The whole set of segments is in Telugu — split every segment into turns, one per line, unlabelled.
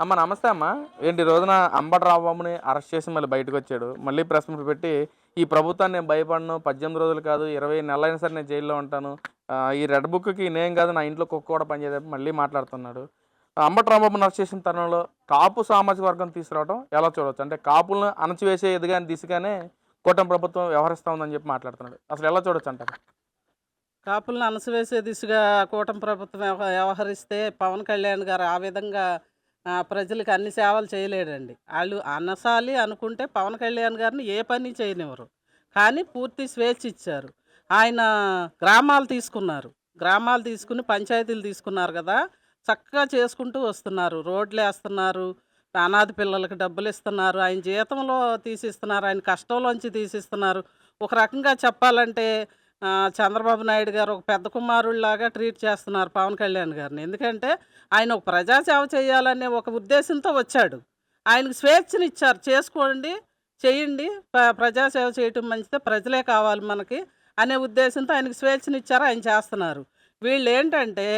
అమ్మ నమస్తే అమ్మ. ఏంటి ఈ రోజున అంబటి రాంబాబుని అరెస్ట్ చేసి మళ్ళీ బయటకొచ్చాడు. మళ్ళీ ప్రెస్ మీట్ పెట్టి ఈ ప్రభుత్వాన్ని నేను భయపడను. 18 రోజులు కాదు 20 నెలలైనా సరే నేను జైల్‌లో ఉంటాను. ఈ రెడ్ బుక్‌కి నేను కాదు నా ఇంట్లో కుక్క కూడా పనిచేయదని మళ్ళీ మాట్లాడుతున్నాడు. అంబటి రాంబాబుని అరెస్ట్ చేసిన తరుణంలో కాపు సామాజిక వర్గం తీసుకురావడం ఎలా చూడొచ్చు? అంటే కాపులను అణచివేసే దిశగానే కూటమి ప్రభుత్వం వ్యవహరిస్తా ఉందని చెప్పి మాట్లాడుతున్నాడు. అసలు ఎలా చూడొచ్చంటారు?
కాపులను అణసివేసే దిశగా కూటమి ప్రభుత్వం వ్యవహరిస్తే పవన్ కళ్యాణ్ గారు ఆ విధంగా ప్రజలకు అన్ని సేవలు చేయలేడండి. ఆళ్ళు అనసాలి అనుకుంటే పవన్ కళ్యాణ్ గారిని ఏ పని చేయనివ్వరు. కానీ పూర్తి స్వేచ్ఛ ఇచ్చారు. ఆయన గ్రామాలు తీసుకున్నారు. గ్రామాలు తీసుకుని పంచాయతీలు తీసుకున్నారు గదా! చక్కగా చేసుకుంటూ వస్తున్నారు. రోడ్లేస్తున్నారు. అనాథ పిల్లలకి డబ్బులిస్తున్నారు. ఆయన జీతంలో తీసిస్తున్నారు. ఆయన కష్టంలోంచి తీసిస్తున్నారు. ఒక రకంగా చెప్పాలంటే చంద్రబాబు నాయుడు గారు ఒక పెద్ద కుమారుడిలాగా ట్రీట్ చేస్తున్నారు పవన్ కళ్యాణ్ గారిని. ఎందుకంటే ఆయన ఒక ప్రజాసేవ చేయాలనే ఒక ఉద్దేశంతో వచ్చాడు. ఆయనకు స్వేచ్ఛనిచ్చారు. చేసుకోండి, చేయండి. ప్రజాసేవ చేయటం మంచిదే, ప్రజలే కావాలి మనకి అనే ఉద్దేశంతో ఆయనకు స్వేచ్ఛనిచ్చారు. ఆయన చేస్తున్నారు. వీళ్ళేంటంటే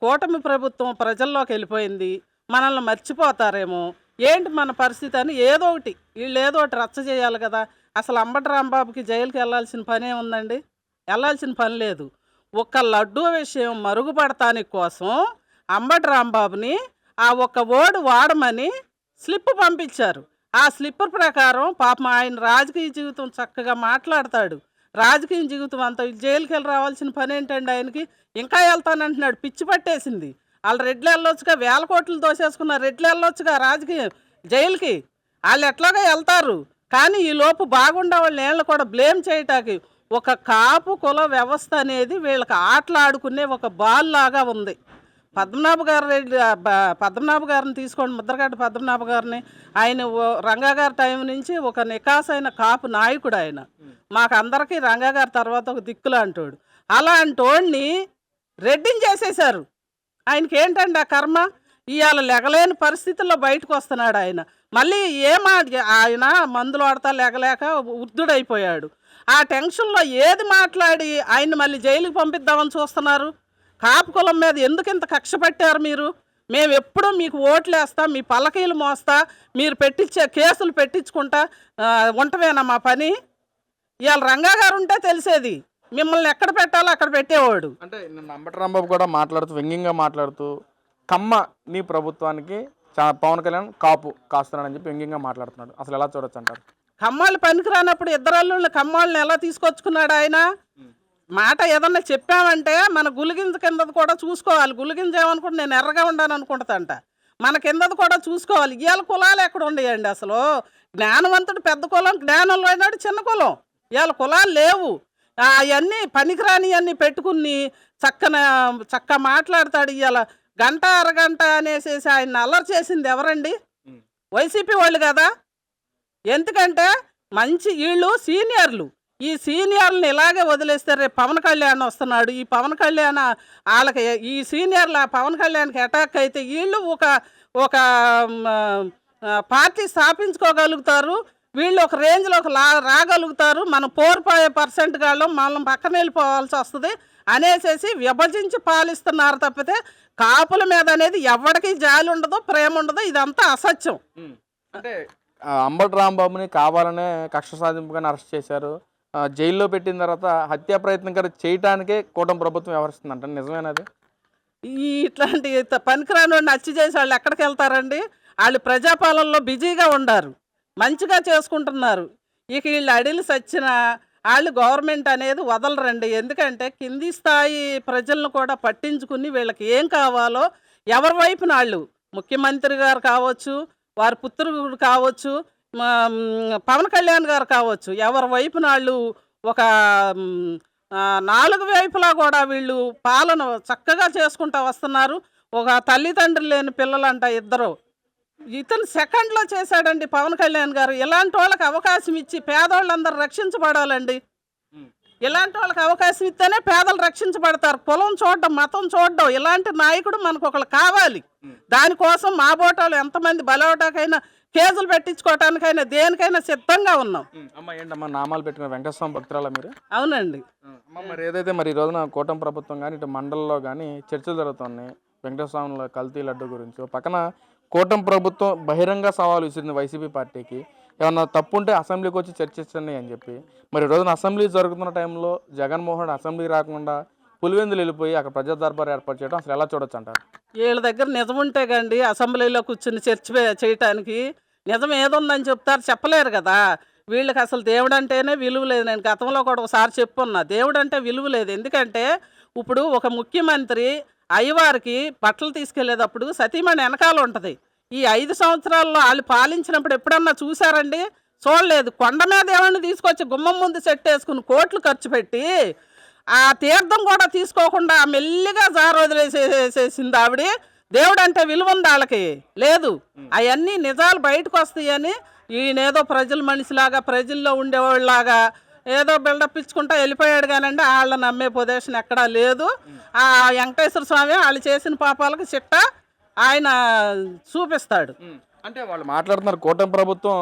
కూటమి ప్రభుత్వం ప్రజల్లోకి వెళ్ళిపోయింది. మనల్ని మర్చిపోతారేమో, ఏంటి మన పరిస్థితి అని ఏదో ఒకటి వీళ్ళు ఏదో ఒకటి రచ్చ చేయాలి కదా! అసలు అంబటి రాంబాబుకి జైలుకి వెళ్ళాల్సిన పనే ఉందండి? వెళ్ళాల్సిన పని లేదు. ఒక్క లడ్డూ విషయం మరుగుపడటానికి కోసం అంబటి రాంబాబుని ఆ ఒక్క వర్డ్ వాడమని స్లిప్ పంపించారు. ఆ స్లిప్ ప్రకారం పాపం ఆయన రాజకీయ జీవితం చక్కగా మాట్లాడతాడు. రాజకీయ జీవితం అంతా జైలుకి వెళ్ళి రావాల్సిన పని ఏంటండి ఆయనకి? ఇంకా వెళ్తానంటున్నాడు. పిచ్చి పట్టేసింది. వాళ్ళు రెడ్లు వెళ్ళొచ్చుగా, వేల కోట్లు దోసేసుకున్నారు. రెడ్లు వెళ్ళొచ్చుగా రాజకీయ జైలుకి. వాళ్ళు ఎట్లాగో వెళ్తారు. కానీ ఈలోపు బాగుండే వాళ్ళని వీళ్ళని కూడా బ్లేమ్ చేయటానికి ఒక కాపు కుల వ్యవస్థ అనేది వీళ్ళకి ఆటలాడుకునే ఒక బాల్ లాగా ఉంది. పద్మనాభ గారిని తీసుకోండి, ముద్రగడ్డ పద్మనాభ గారిని. ఆయన రంగా గారి టైం నుంచి ఒక నికాసైన కాపు నాయకుడు ఆయన. మాకు అందరికీ రంగా గారి తర్వాత ఒక దిక్కులాంటోడు. అలాంటోడిని రెడ్డిని చేసేశారు. ఆయనకి ఏంటండి ఆ కర్మ? ఇవాళ లెగలేని పరిస్థితుల్లో బయటకు వస్తున్నాడు ఆయన. మళ్ళీ ఆయన మందులు వాడతా లెగలేక వృద్ధుడైపోయాడు. ఆ టెన్షన్లో ఏది మాట్లాడి ఆయన్ని మళ్ళీ జైలుకి పంపిద్దామని చూస్తున్నారు? కాపు కులం మీద ఎందుకు ఇంత కక్ష పెట్టారు మీరు? మేము ఎప్పుడూ మీకు ఓట్లు వేస్తా, మీ పల్లకీలు మోస్తా, మీరు పెట్టించే కేసులు పెట్టించుకుంటా ఉండటమేనా మా పని? ఇవాళ రంగా గారు ఉంటే తెలిసేది. మిమ్మల్ని ఎక్కడ పెట్టాలో అక్కడ పెట్టేవాడు.
అంటే నిన్న అంబటి రాంబాబు కూడా మాట్లాడుతూ వ్యంగ్యంగా మాట్లాడుతూ కమ్మ నీ ప్రభుత్వానికి పవన్ కళ్యాణ్ కాపు కాస్తున్నాడని చెప్పి వ్యంగ్యంగా మాట్లాడుతున్నాడు. అసలు ఎలా చూడొచ్చు అంటారు?
కమ్మాళ్ళు పనికిరానప్పుడు ఇద్దరల్లుళ్ళని కమ్మాళ్ళని ఎలా తీసుకొచ్చుకున్నాడు ఆయన? మాట ఏదన్నా చెప్పామంటే మన గులిగింజ కిందది కూడా చూసుకోవాలి. గులిగింజ ఏమనుకుంటే నేను ఎర్రగా ఉండాను అనుకుంటుందంట. మన కిందది కూడా చూసుకోవాలి. ఇవాళ కులాలు ఎక్కడ ఉండేయండి అసలు? జ్ఞానవంతుడు పెద్ద కులం, జ్ఞానంలో అయినాడు చిన్న కులం. ఇవాళ కులాలు లేవు. అవన్నీ పనికిరాని అన్నీ పెట్టుకుని చక్క మాట్లాడతాడు. ఇవాళ గంట అరగంట అనేసేసి ఆయన అల్లరి చేసింది ఎవరండి? వైసీపీ వాళ్ళు కదా. ఎందుకంటే మంచి వీళ్ళు సీనియర్లు. ఈ సీనియర్లను ఇలాగే వదిలేస్తే రేపు పవన్ కళ్యాణ్ వస్తున్నాడు. ఈ పవన్ కళ్యాణ్ వాళ్ళకి ఈ సీనియర్లు ఆ పవన్ కళ్యాణ్కి అటాక్ అయితే వీళ్ళు ఒక పార్టీ స్థాపించుకోగలుగుతారు. వీళ్ళు ఒక రేంజ్లోకి రాగలుగుతారు. మనం 4% గాళ్ళం మనం పక్కన వెళ్ళిపోవాల్సి వస్తుంది అనేసేసి విభజించి పాలిస్తున్నారు తప్పితే కాపుల మీద అనేది ఎవరికి జాలి ఉండదు, ప్రేమ ఉండదు. ఇదంతా అసత్యం.
అంటే అంబటి రాంబాబుని కావాలనే కక్ష సాధింపుగానే అరెస్ట్ చేశారు. జైల్లో పెట్టిన తర్వాత హత్యా ప్రయత్నం చేయటానికే కూటమి ప్రభుత్వం వ్యవహరిస్తుందంట. నిజమేనది?
ఇట్లాంటి పనికిరాని వాడిని హత్య చేసి వాళ్ళు ఎక్కడికి వెళ్తారండి? వాళ్ళు ప్రజాపాలనలో బిజీగా ఉండారు, మంచిగా చేసుకుంటున్నారు. ఇక వీళ్ళు అడిలు సచ్చిన వాళ్ళు గవర్నమెంట్ అనేది వదలరండి. ఎందుకంటే కింది స్థాయి ప్రజలను కూడా పట్టించుకుని వీళ్ళకి ఏం కావాలో ఎవరి వైపున వాళ్ళు, ముఖ్యమంత్రి గారు కావచ్చు, వారి పుత్రుడు కావచ్చు, పవన్ కళ్యాణ్ గారు కావచ్చు, ఎవరి వైపున వాళ్ళు ఒక 4 వైపులా కూడా వీళ్ళు పాలన చక్కగా చేసుకుంటూ వస్తున్నారు. ఒక తల్లిదండ్రులు లేని పిల్లలంట ఇద్దరు. ఇతను సెకండ్లో చేశాడండి పవన్ కళ్యాణ్ గారు. ఇలాంటి వాళ్ళకి అవకాశం ఇచ్చి పేదవాళ్ళందరూ రక్షించబడాలండి. ఇలాంటి వాళ్ళకి అవకాశం ఇస్తేనే పేదలు రక్షించబడతారు. కులం చూడడం, మతం చూడడం, ఇలాంటి నాయకుడు మనకు ఒకళ్ళు కావాలి. దానికోసం మా బోటాలు ఎంతమంది బలవటాకైనా, కేసులు పెట్టించుకోవటానికైనా, దేనికైనా సిద్ధంగా ఉన్నాం.
అమ్మ ఏంటమ్మా నామాలు పెట్టుకున్న వెంకటస్వామి భక్తురాలా మీరు?
అవునండి.
అమ్మ మరి ఏదైతే మరి ఈ రోజున కూటమి ప్రభుత్వం కానీ ఇటు మండలంలో కానీ చర్చలు జరుగుతున్నాయి. వెంకటేశ్వర స్వామి కల్తీ లడ్డు గురించి. ఓ పక్కన కూటమి ప్రభుత్వం బహిరంగ సవాలు విసిరింది వైసీపీ పార్టీకి. ఏమన్నా తప్పు ఉంటే అసెంబ్లీకి వచ్చి చర్చించండి అని చెప్పి. మరి ఈ రోజున అసెంబ్లీ జరుగుతున్న టైంలో జగన్మోహన్ అసెంబ్లీకి రాకుండా పులివెందులు వెళ్ళిపోయి అక్కడ ప్రజా దర్బార్ ఏర్పాటు చేయడం అసలు ఎలా చూడొచ్చు అంటారు?
వీళ్ళ దగ్గర నిజం ఉంటే కండి అసెంబ్లీలో కూర్చుని చర్చ చేయటానికి నిజం ఏదుందని చెప్తారు, చెప్పలేరు కదా. వీళ్ళకి అసలు దేవుడు అంటేనే విలువ లేదు. నేను గతంలో కూడా ఒకసారి చెప్పున్నా, దేవుడు అంటే విలువ లేదు. ఎందుకంటే ఇప్పుడు ఒక ముఖ్యమంత్రి అయ్యవారికి బట్టలు తీసుకెళ్లేటప్పుడు సతీమణి వెనకాల ఉంటుంది. ఈ 5 సంవత్సరాల్లో వాళ్ళు పాలించినప్పుడు ఎప్పుడన్నా చూసారండి? చూడలేదు. కొండ మీద ఏమన్నా తీసుకొచ్చి గుమ్మం ముందు సెట్ వేసుకుని కోట్లు ఖర్చు పెట్టి ఆ తీర్థం కూడా తీసుకోకుండా మెల్లిగా వదిలేసేసింది ఆవిడ. దేవుడు అంటే విలువ ఉంది వాళ్ళకి లేదు. అవన్నీ నిజాలు బయటకు వస్తాయని ఈయనేదో ప్రజల మనిషిలాగా ప్రజల్లో ఉండేవాళ్ళలాగా ఏదో బిల్డప్ ఇచ్చుకుంటా వెళ్ళిపోయాడు. కానండి వాళ్ళని నమ్మే పొజిషన్ ఎక్కడా లేదు. ఆ వెంకటేశ్వర స్వామి వాళ్ళు చేసిన పాపాలకు చిట్ట ఆయన చూపిస్తాడు.
అంటే వాళ్ళు మాట్లాడుతున్నారు కూటమి ప్రభుత్వం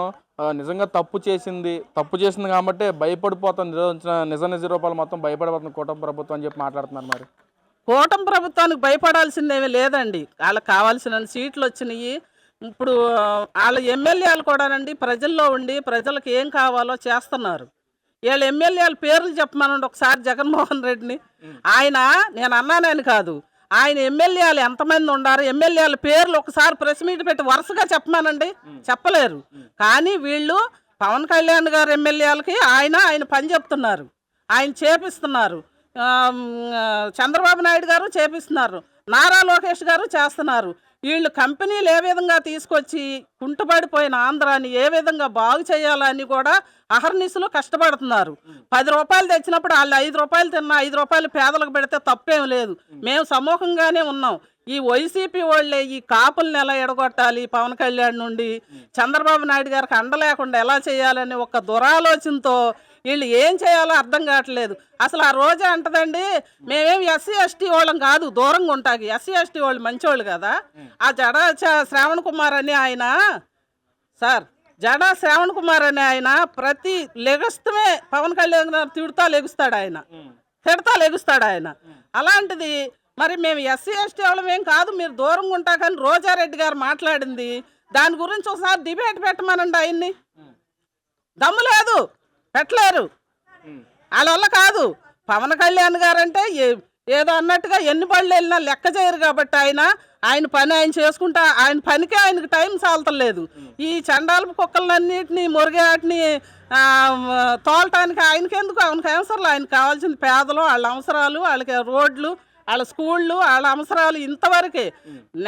నిజంగా తప్పు చేసింది కాబట్టి భయపడిపోతుంది, నిజ రూపాయలు మొత్తం భయపడిపోతుంది కూటమి ప్రభుత్వం అని చెప్పి మాట్లాడుతున్నారు. మరి
కూటమి ప్రభుత్వానికి భయపడాల్సిందేమీ లేదండి. వాళ్ళకి కావాల్సిన సీట్లు వచ్చినాయి. ఇప్పుడు వాళ్ళ ఎమ్మెల్యేలు కూడానండి ప్రజల్లో ఉండి ప్రజలకు ఏం కావాలో చేస్తున్నారు. వీళ్ళ ఎమ్మెల్యేల పేర్లు చెప్పమనండి ఒకసారి జగన్మోహన్ రెడ్డిని. ఆయన నేను అన్నానని కాదు, ఆయన ఎమ్మెల్యేలు ఎంతమంది ఉన్నారు, ఎమ్మెల్యేల పేర్లు ఒకసారి ప్రెస్ మీట్ పెట్టి వరుసగా చెప్పమానండి, చెప్పలేరు. కానీ వీళ్ళు పవన్ కళ్యాణ్ గారు ఎమ్మెల్యేలకి ఆయన పని చెప్తున్నారు, ఆయన చేపిస్తున్నారు. చంద్రబాబు నాయుడు గారు చేపిస్తున్నారు, నారా లోకేష్ గారు చేస్తున్నారు. వీళ్ళు కంపెనీలు ఏ విధంగా తీసుకొచ్చి కుంటుపడిపోయిన ఆంధ్రాని ఏ విధంగా బాగు చేయాలని కూడా అహర్నిశలు కష్టపడుతున్నారు. 10 రూపాయలు తెచ్చినప్పుడు వాళ్ళు 5 రూపాయలు తిన్నా 5 రూపాయలు పేదలకు పెడితే తప్పేం లేదు. మేము సమూహంగానే ఉన్నాం. ఈ వైసీపీ వాళ్ళే ఈ కాపుల్ని ఎలా ఎడగొట్టాలి, పవన్ కళ్యాణ్ నుండి చంద్రబాబు నాయుడు గారికి అండ లేకుండా ఎలా చేయాలని ఒక దురాలోచనతో వీళ్ళు ఏం చేయాలో అర్థం కావట్లేదు. అసలు ఆ రోజే అంటదండి, మేమేం ఎస్సీ ఎస్టీ వాళ్ళం కాదు, దూరంగా ఉంటాకి. ఎస్సీ ఎస్టీ వాళ్ళు మంచివాళ్ళు కదా. ఆ శ్రావణ్ కుమార్ అని ఆయన శ్రావణ్ కుమార్ అని ఆయన ప్రతి లెగస్తమే పవన్ కళ్యాణ్ తిడతా లెగుస్తాడు ఆయన. అలాంటిది మరి మేము ఎస్సీ ఎస్టీ వాళ్ళం ఏం కాదు, మీరు దూరంగా ఉంటాకని రోజారెడ్డి గారు మాట్లాడింది. దాని గురించి ఒకసారి డిబేట్ పెట్టమనండి. ఆయన్ని దమ్ము లేదు, పెట్టలేరు. వాళ్ళ వల్ల కాదు. పవన్ కళ్యాణ్ గారు అంటే ఏదో అన్నట్టుగా ఎన్ని బళ్ళు వెళ్ళినా లెక్క చేయరు కాబట్టి ఆయన పని ఆయన చేసుకుంటా, ఆయన పనికి ఆయనకు టైం సాల్తలేదు. ఈ చండాలపు కుక్కలన్నింటినీ మురిగాటిని తోలటానికి ఆయనకి అవసరాలు. ఆయనకు కావాల్సింది పేదలు, వాళ్ళ అవసరాలు, వాళ్ళకి రోడ్లు, వాళ్ళ స్కూళ్ళు, వాళ్ళ అవసరాలు ఇంతవరకే.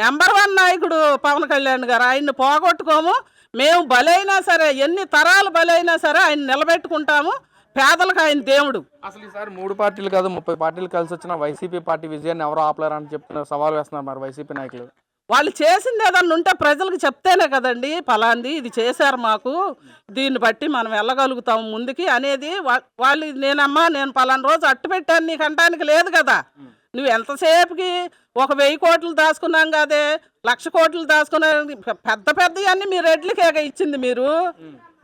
నెంబర్ 1 నాయకుడు పవన్ కళ్యాణ్ గారు. ఆయన్ని పోగొట్టుకోము. మేము బలైనా సరే, ఎన్ని తరాలు బలైనా సరే ఆయన నిలబెట్టుకుంటాము. పేదలకు ఆయన దేవుడు.
అసలు ఈసారి 3 పార్టీలు కాదు 30 పార్టీలు కలిసి వచ్చిన వైసీపీ పార్టీ విజయాన్ని ఎవరు ఆపలేరని చెప్తున్నారు, సవాల్ వేస్తున్నారు మరి వైసీపీ నాయకులు.
వాళ్ళు చేసింది ఏదన్నా ఉంటే ప్రజలకు చెప్తేనే కదండి, ఫలాంది ఇది చేశారు మాకు, దీన్ని బట్టి మనం వెళ్ళగలుగుతాము ముందుకి అనేది. వాళ్ళు నేను ఫలానా రోజు అట్టు పెట్టాను నీకు అంటానికి లేదు కదా. నువ్వు ఎంతసేపుకి 1000 కోట్లు దాచుకున్నాం కదే, 1,00,000 కోట్లు దాచుకున్నా, పెద్దవన్నీ మీరు రెడ్లకే ఇచ్చింది. మీరు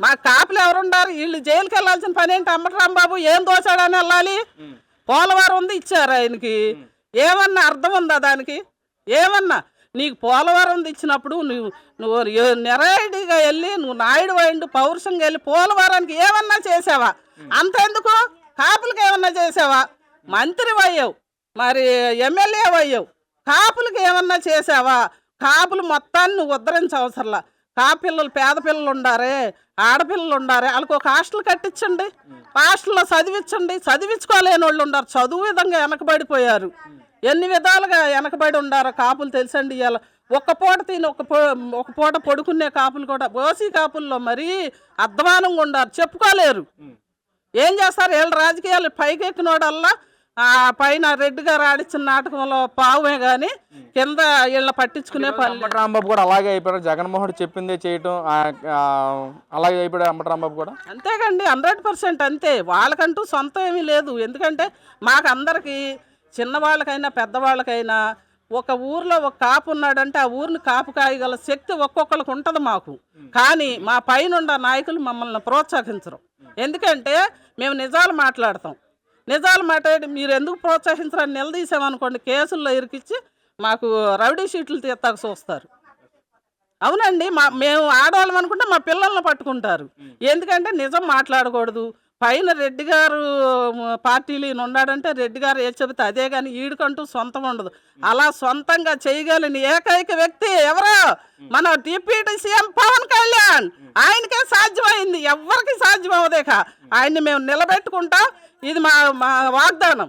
మా కాపులు ఎవరుండారు? వీళ్ళు జైలుకి వెళ్ళాల్సిన పని ఏంటి? అంబటరాంబాబు ఏం దోచాడని వెళ్ళాలి? పోలవరం ఉంది ఇచ్చారు ఆయనకి. ఏమన్నా అర్థం ఉందా దానికి? ఏమన్నా నీకు పోలవరం ఇచ్చినప్పుడు నువ్వు నెరైడిగా వెళ్ళి నువ్వు నాయుడు వైండు పౌరుషంగా వెళ్ళి పోలవరానికి ఏమన్నా చేసావా? అంతెందుకు కాపులకి ఏమన్నా చేసావా? మంత్రి అయ్యావు, మరి ఎమ్మెల్యే అయ్యావు, కాపులకి ఏమన్నా చేసావా? కాపులు మొత్తాన్ని నువ్వు ఉద్ధరించవసరలా. పిల్లలు పేద పిల్లలు ఉండారే, ఆడపిల్లలు ఉండారే, వాళ్ళకి ఒక హాస్టల్ కట్టించండి, హాస్టల్లో చదివించండి. చదివించుకోలేని వాళ్ళు ఉన్నారు, చదువు విధంగా వెనకబడిపోయారు. ఎన్ని విధాలుగా వెనకబడి ఉండారో కాపులు తెలుసండి. ఇలా ఒక్క పూట తిని ఒక పూట పడుకునే కాపులు కూడా ఓసీ కాపుల్లో మరీ అధ్వానంగా ఉండారు, చెప్పుకోలేరు. ఏం చేస్తారు వీళ్ళ రాజకీయాలు? పైకెక్కినోడల్లా పైన రెడ్డి గారు ఆడిచ్చిన నాటకంలో పావమే కానీ కింద వీళ్ళ పట్టించుకునే పని.
అంబటరాంబాబు కూడా అలాగే అయిపోయాడు, జగన్మోహన్ చెప్పిందే చేయటం అలాగే అయిపోయాడు అంబటరాంబాబు కూడా.
అంతేకండి, 100% అంతే. వాళ్ళకంటూ సొంతం ఏమీ లేదు. ఎందుకంటే మాకు అందరికీ చిన్నవాళ్ళకైనా పెద్దవాళ్ళకైనా ఒక ఊర్లో ఒక కాపు ఉన్నాడంటే ఆ ఊరిని కాపు కాయగల శక్తి ఒక్కొక్కరికి ఉంటుంది మాకు. కానీ మా పైన నాయకులు మమ్మల్ని ప్రోత్సహించరు. ఎందుకంటే మేము నిజాలు మాట్లాడతాం. నిజాలు మాట్లాడి మీరు ఎందుకు ప్రోత్సహించరని నిలదీసామనుకోండి, కేసుల్లో ఇరికిచ్చి మాకు రౌడీ షీట్లు తీస్తాకు చూస్తారు. అవునండి, మేము ఆడవాళ్ళం అనుకుంటే మా పిల్లల్ని పట్టుకుంటారు. ఎందుకంటే నిజం మాట్లాడకూడదు. పైన రెడ్డి గారు పార్టీలు ఈయన ఉన్నాడంటే రెడ్డి గారు ఏ చెబితే అదే, కానీ ఈడికంటూ సొంతం ఉండదు. అలా సొంతంగా చేయగలిగిన ఏకైక వ్యక్తి ఎవరో మన డిప్యూటీ సీఎం పవన్ కళ్యాణ్. ఆయనకే సాధ్యమైంది, ఎవ్వరికి సాధ్యం అవ్వదేక. ఆయన్ని మేము నిలబెట్టుకుంటాం. ఇది మా వాగ్దానం.